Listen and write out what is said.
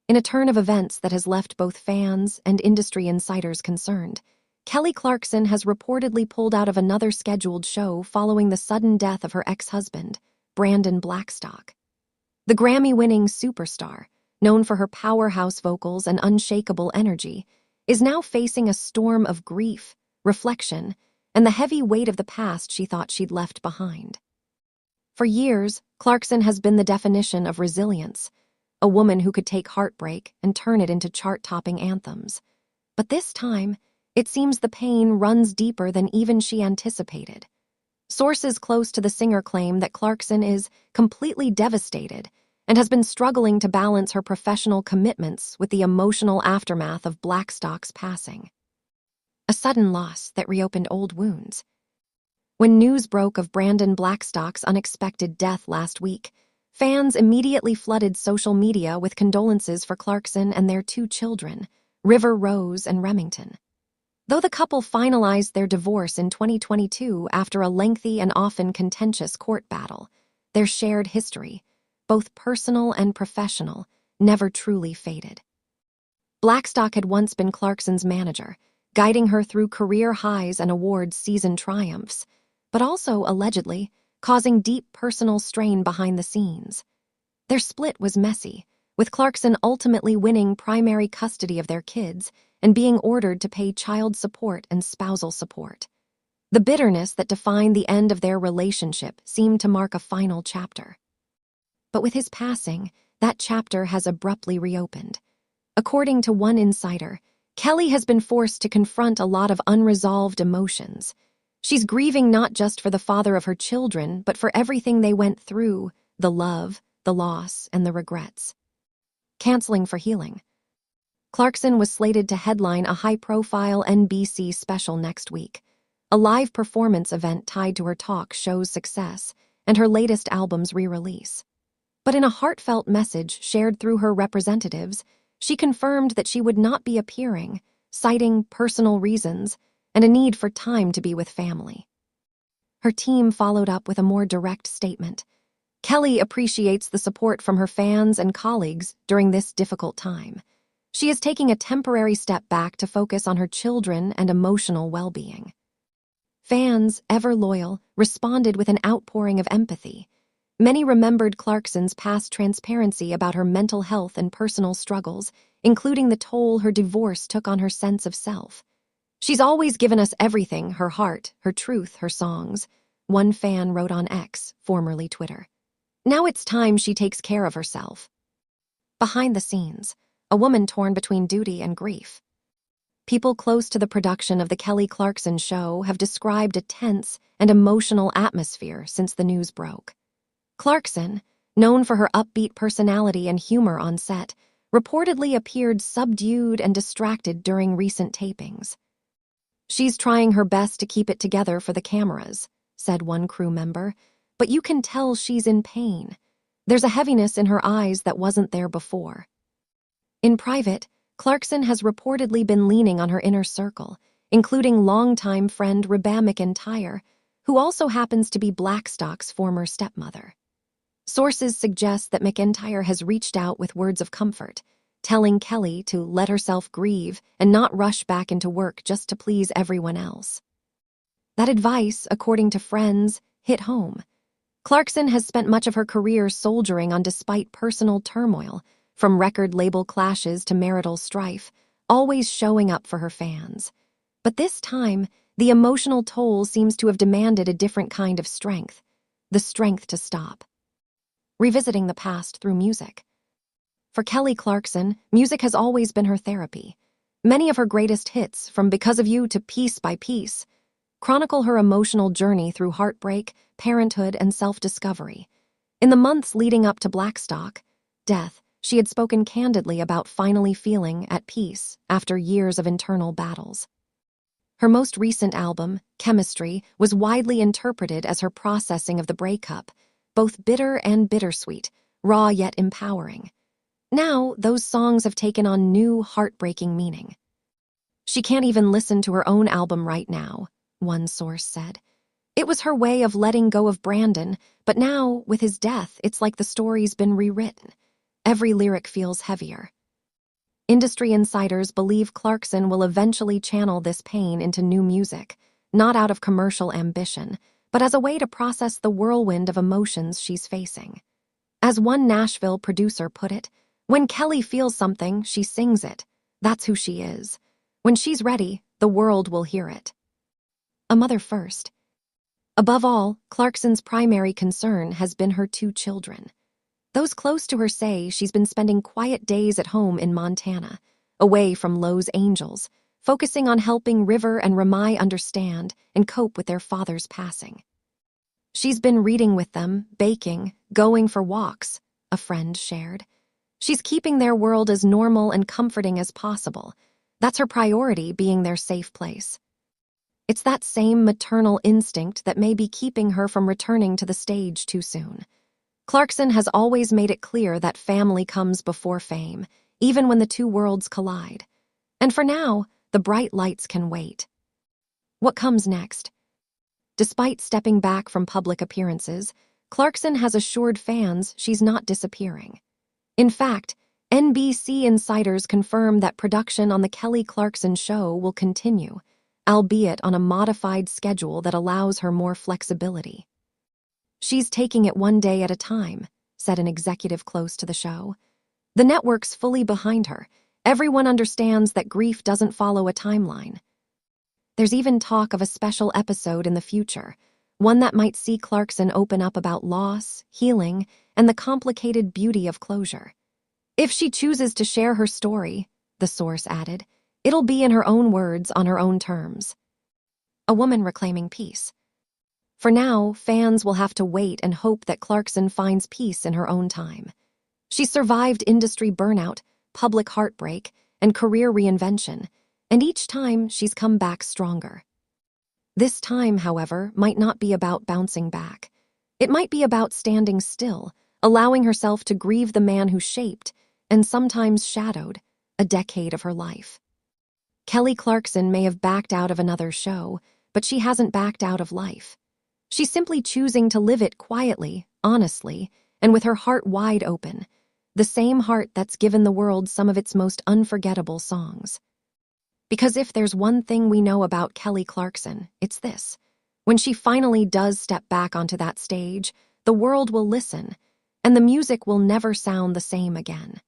In a turn of events that has left both fans and industry insiders concerned, Kelly Clarkson has reportedly pulled out of another scheduled show following the sudden death of her ex-husband, Brandon Blackstock. The Grammy-winning superstar, known for her powerhouse vocals and unshakable energy, is now facing a storm of grief, reflection, and the heavy weight of the past she thought she'd left behind. For years, Clarkson has been the definition of resilience, a woman who could take heartbreak and turn it into chart-topping anthems. But this time, it seems the pain runs deeper than even she anticipated. Sources close to the singer claim that Clarkson is completely devastated and has been struggling to balance her professional commitments with the emotional aftermath of Blackstock's passing. A sudden loss that reopened old wounds. When news broke of Brandon Blackstock's unexpected death last week, fans immediately flooded social media with condolences for Clarkson and their two children, River Rose and Remington. Though the couple finalized their divorce in 2022 after a lengthy and often contentious court battle, their shared history, both personal and professional, never truly faded. Blackstock had once been Clarkson's manager, guiding her through career highs and awards season triumphs, but also, allegedly, causing deep personal strain behind the scenes. Their split was messy, with Clarkson ultimately winning primary custody of their kids and being ordered to pay child support and spousal support. The bitterness that defined the end of their relationship seemed to mark a final chapter. But with his passing, that chapter has abruptly reopened. According to one insider, Kelly has been forced to confront a lot of unresolved emotions. She's grieving not just for the father of her children, but for everything they went through, the love, the loss, and the regrets. Canceling for healing. Clarkson was slated to headline a high-profile NBC special next week, a live performance event tied to her talk show's success and her latest album's re-release. But in a heartfelt message shared through her representatives, she confirmed that she would not be appearing, citing personal reasons and a need for time to be with family. Her team followed up with a more direct statement. Kelly appreciates the support from her fans and colleagues during this difficult time. She is taking a temporary step back to focus on her children and emotional well-being. Fans, ever loyal, responded with an outpouring of empathy. Many remembered Clarkson's past transparency about her mental health and personal struggles, including the toll her divorce took on her sense of self. "She's always given us everything, her heart, her truth, her songs," one fan wrote on X, formerly Twitter. "Now it's time she takes care of herself." Behind the scenes, a woman torn between duty and grief. People close to the production of the Kelly Clarkson show have described a tense and emotional atmosphere since the news broke. Clarkson, known for her upbeat personality and humor on set, reportedly appeared subdued and distracted during recent tapings. "She's trying her best to keep it together for the cameras," said one crew member, "but you can tell she's in pain. There's a heaviness in her eyes that wasn't there before." In private, Clarkson has reportedly been leaning on her inner circle, including longtime friend Reba McEntire, who also happens to be Blackstock's former stepmother. Sources suggest that McEntire has reached out with words of comfort, telling Kelly to let herself grieve and not rush back into work just to please everyone else. That advice, according to friends, hit home. Clarkson has spent much of her career soldiering on despite personal turmoil, from record label clashes to marital strife, always showing up for her fans. But this time, the emotional toll seems to have demanded a different kind of strength, the strength to stop. Revisiting the past through music. For Kelly Clarkson, music has always been her therapy. Many of her greatest hits, from Because of You to Piece by Piece, chronicle her emotional journey through heartbreak, parenthood, and self-discovery. In the months leading up to Blackstock's death, she had spoken candidly about finally feeling at peace after years of internal battles. Her most recent album, Chemistry, was widely interpreted as her processing of the breakup, both bitter and bittersweet, raw yet empowering. Now, those songs have taken on new, heartbreaking meaning. "She can't even listen to her own album right now," one source said. "It was her way of letting go of Brandon, but now, with his death, it's like the story's been rewritten. Every lyric feels heavier." Industry insiders believe Clarkson will eventually channel this pain into new music, not out of commercial ambition, but as a way to process the whirlwind of emotions she's facing. As one Nashville producer put it, "When Kelly feels something, she sings it. That's who she is. When she's ready, the world will hear it." A mother first. Above all, Clarkson's primary concern has been her 2 children. Those close to her say she's been spending quiet days at home in Montana, away from Lowe's Angels, focusing on helping River and Ramai understand and cope with their father's passing. She's been reading with them, baking, going for walks, a friend shared. She's keeping their world as normal and comforting as possible. That's her priority, being their safe place. It's that same maternal instinct that may be keeping her from returning to the stage too soon. Clarkson has always made it clear that family comes before fame, even when the 2 worlds collide. And for now, the bright lights can wait. What comes next? Despite stepping back from public appearances, Clarkson has assured fans she's not disappearing. In fact, NBC insiders confirm that production on The Kelly Clarkson Show will continue, albeit on a modified schedule that allows her more flexibility. "She's taking it one day at a time," said an executive close to the show. "The network's fully behind her. Everyone understands that grief doesn't follow a timeline." There's even talk of a special episode in the future, one that might see Clarkson open up about loss, healing, and the complicated beauty of closure. "If she chooses to share her story," the source added, "it'll be in her own words on her own terms." A woman reclaiming peace. For now, fans will have to wait and hope that Clarkson finds peace in her own time. She's survived industry burnout, public heartbreak, and career reinvention, and each time she's come back stronger. This time, however, might not be about bouncing back. It might be about standing still, allowing herself to grieve the man who shaped, and sometimes shadowed, a decade of her life. Kelly Clarkson may have backed out of another show, but she hasn't backed out of life. She's simply choosing to live it quietly, honestly, and with her heart wide open, the same heart that's given the world some of its most unforgettable songs. Because if there's one thing we know about Kelly Clarkson, it's this: when she finally does step back onto that stage, the world will listen, and the music will never sound the same again.